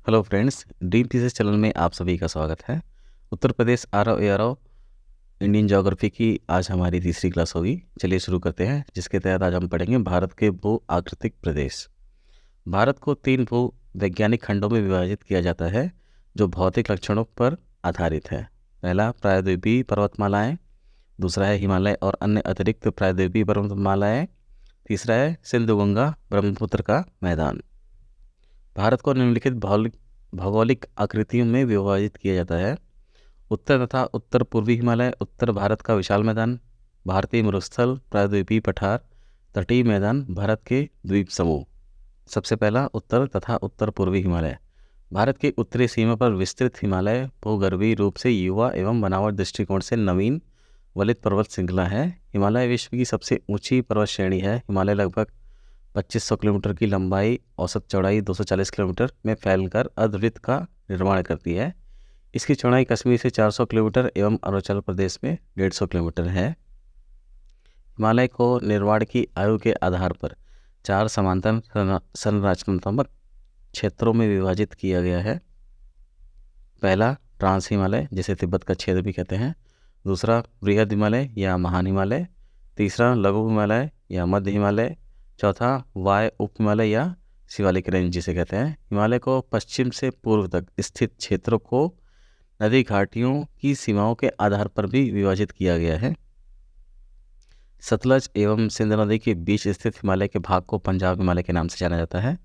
Hello friends, dream thesis channel में आप सभी का स्वागत है। Uttar Pradesh RO ARO Indian geography की आज हमारी तीसरी क्लास होगी। चलिए शुरू करते हैं, जिसके तहत आज हम पढ़ेंगे भारत के भू आकृतिक प्रदेश। भारत को 3 भू वैज्ञानिक खंडों में विभाजित किया जाता है, जो भौतिक लक्षणों पर आधारित है। पहला प्रायद्वीपीय पर्वतमालाएं, दूसरा है हिमालय और अन्य अतिरिक्त प्रायद्वीपीय पर्वतमालाएं, तीसरा है सिंधु गंगा ब्रह्मपुत्र का मैदान। भारत को निम्नलिखित भौगोलिक आकृतियों में विभाजित किया जाता है। उत्तर तथा उत्तर पूर्वी हिमालय, उत्तर भारत का विशाल मैदान, भारतीय मरुस्थल, प्रायद्वीपीय पठार, तटीय मैदान, भारत के द्वीप समूह। सबसे पहला उत्तर तथा उत्तर पूर्वी हिमालय। भारत की उत्तरी सीमा पर विस्तृत हिमालय भूगर्भीय रूप से युवा एवं बनावट दृष्टिकोण से नवीन वलित पर्वत श्रृंखला है। हिमालय विश्व की सबसे ऊंची पर्वत श्रेणी है। हिमालय लगभग 2500 किलोमीटर की लंबाई, औसत चौड़ाई 240 किलोमीटर में फैलकर अर्धवृत्त का निर्माण करती है। इसकी चौड़ाई कश्मीर से 400 किलोमीटर एवं अरुणाचल प्रदेश में 150 किलोमीटर है। हिमालय को निर्माण की आयु के आधार पर 4 समांतर संरचनात्मक क्षेत्रों में विभाजित किया गया है। पहला ट्रांस हिमालय, जिसे तिब्बत का क्षेत्र भी कहते हैं। दूसरा बृहद हिमालय या महान हिमालय। तीसरा लघु हिमालय या मध्य हिमालय। चौथा वाय उप हिमालय या शिवालिक रेंज जिसे कहते हैं। हिमालय को पश्चिम से पूर्व तक स्थित क्षेत्रों को नदी घाटियों की सीमाओं के आधार पर भी विभाजित किया गया है। सतलज एवं सिंध नदी के बीच स्थित हिमालय के भाग को पंजाब हिमालय के नाम से जाना जाता है।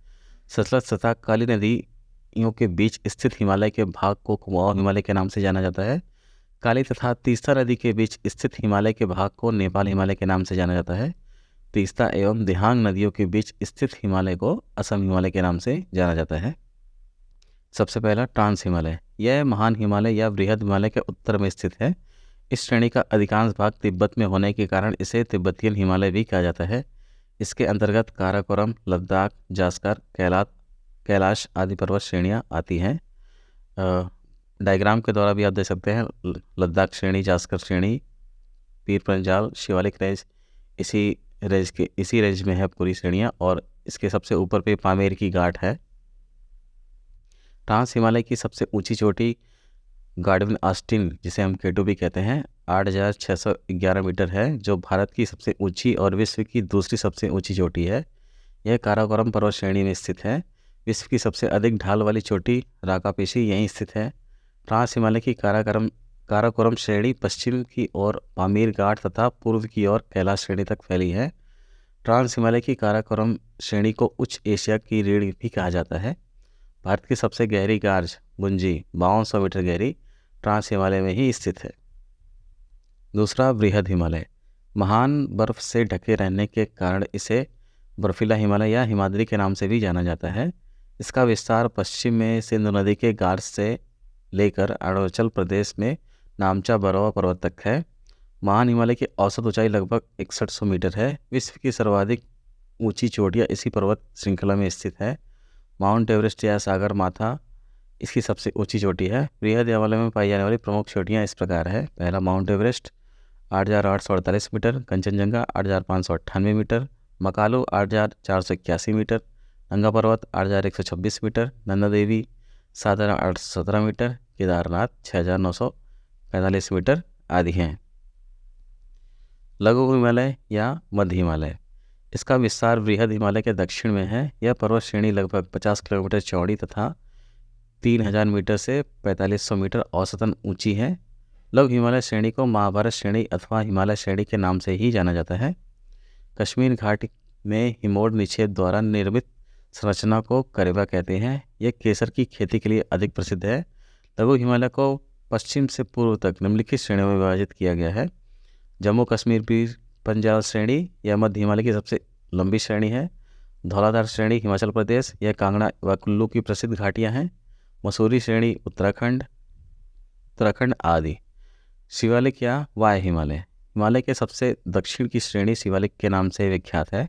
सतलज तथा काली नदियों के बीच स्थित हिमालय के भाग को कुमाऊं हिमालय के नाम से जाना जाता है। काली तथा तीस्ता नदी के बीच स्थित हिमालय के भाग को नेपाल हिमालय के नाम से जाना जाता है। तीस्ता एवं दिहांग नदियों के बीच स्थित हिमालय को असम हिमालय के नाम से जाना जाता है। सबसे पहला ट्रांस हिमालय। यह महान हिमालय या बृहद हिमालय के उत्तर में स्थित है। इस श्रेणी का अधिकांश भाग तिब्बत में होने के कारण इसे तिब्बतियन हिमालय भी कहा जाता है। इसके अंतर्गत काराकोरम, लद्दाख, जास्कर, कैलाश आदि पर्वत श्रेणियाँ आती हैं। डायग्राम के द्वारा भी आप देख सकते हैं, लद्दाख श्रेणी, जास्कर श्रेणी, पीर पंजाल, शिवालिक रेंज इसी रेंज में है पूरी श्रेणियाँ, और इसके सबसे ऊपर पे पामेर की घाट है। ट्रांस हिमालय की सबसे ऊंची चोटी गार्डविन ऑस्टिन, जिसे हम K2 भी कहते हैं, 8611 मीटर है, जो भारत की सबसे ऊंची और विश्व की दूसरी सबसे ऊंची चोटी है। यह काराकोरम पर्वत श्रेणी में स्थित है। विश्व की सबसे अधिक ढाल वाली चोटी राकापेशी यहीं स्थित है। ट्रांस हिमालय की काराकोरम श्रेणी पश्चिम की ओर पामीर घाट तथा पूर्व की ओर कैलाश श्रेणी तक फैली है। ट्रांस हिमालय की काराकोरम श्रेणी को उच्च एशिया की रीढ़ भी कहा जाता है। भारत की सबसे गहरी गार्ज गुंजी 5200 मीटर गहरी ट्रांस हिमालय में ही स्थित है। दूसरा बृहद हिमालय। महान बर्फ से ढके रहने के कारण इसे बर्फीला हिमालय या हिमाद्री के नाम से भी जाना जाता है। इसका विस्तार पश्चिम में सिंधु नदी के गार्ज से लेकर अरुणाचल प्रदेश में नामचा बरवा पर्वत तक है। महान हिमालय की औसत ऊंचाई लगभग 6100 मीटर है। विश्व की सर्वाधिक ऊंची चोटियाँ इसी पर्वत श्रृंखला में स्थित है। माउंट एवरेस्ट या सागर माथा इसकी सबसे ऊंची चोटी है। बृहद हिमालय में पाई जाने वाली प्रमुख चोटियाँ इस प्रकार है। पहला Mount Everest 8848 metre, Kanchenjunga 8598 metre, Makalu 8481 metre, Nanga Parbat 8126 metre, Nanda Devi 7817 metre, Kedarnath 6945 metre आदि हैं। लघु हिमालय या मध्य हिमालय। इसका विस्तार बृहद हिमालय के दक्षिण में है। यह पर्वत श्रेणी लगभग 50 किलोमीटर चौड़ी तथा 3000 मीटर से 4500 मीटर औसतन ऊंची है। लघु हिमालय श्रेणी को महाभारत श्रेणी अथवा हिमालय श्रेणी के नाम से ही जाना जाता है। कश्मीर घाटी में हिमोड निक्षेप द्वारा निर्मित संरचना को करेबा कहते हैं। यह केसर की खेती के लिए अधिक प्रसिद्ध है। लघु हिमालय को पश्चिम से पूर्व तक निम्नलिखित श्रेणियों में विभाजित किया गया है। जम्मू कश्मीर पीर पंजाल श्रेणी यह मध्य हिमालय की सबसे लंबी श्रेणी है। धौलाधार श्रेणी हिमाचल प्रदेश, यह कांगड़ा व कुल्लू की प्रसिद्ध घाटियाँ हैं। मसूरी श्रेणी उत्तराखंड आदि। शिवालिक या वाय हिमालय। हिमालय के सबसे दक्षिण की श्रेणी शिवालिक के नाम से विख्यात है।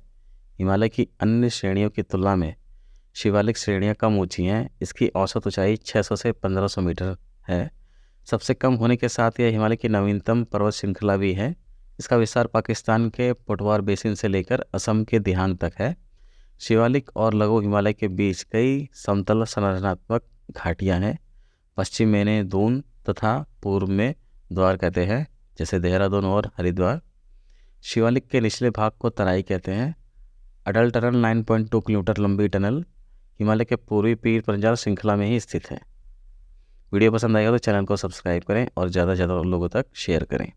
हिमालय की अन्य श्रेणियों की तुलना में शिवालिक श्रेणियाँ कम ऊंची हैं। इसकी औसत ऊंचाई 600 से 1500 मीटर है। सबसे कम होने के साथ यह हिमालय की नवीनतम पर्वत श्रृंखला भी है। इसका विस्तार पाकिस्तान के पोटवार बेसिन से लेकर असम के दिहांग तक है। शिवालिक और लघु हिमालय के बीच कई समतल संरचनात्मक घाटियाँ हैं। पश्चिम में इन्हें दून तथा पूर्व में द्वार कहते हैं, जैसे देहरादून और हरिद्वार। शिवालिक के निचले भाग को तराई कहते हैं। अटल टनल 9.2 किलोमीटर लंबी टनल हिमालय के पूर्वी पीर पंजाल श्रृंखला में ही स्थित है। वीडियो पसंद आएगा तो चैनल को सब्सक्राइब करें और ज़्यादा से ज़्यादा लोगों तक शेयर करें।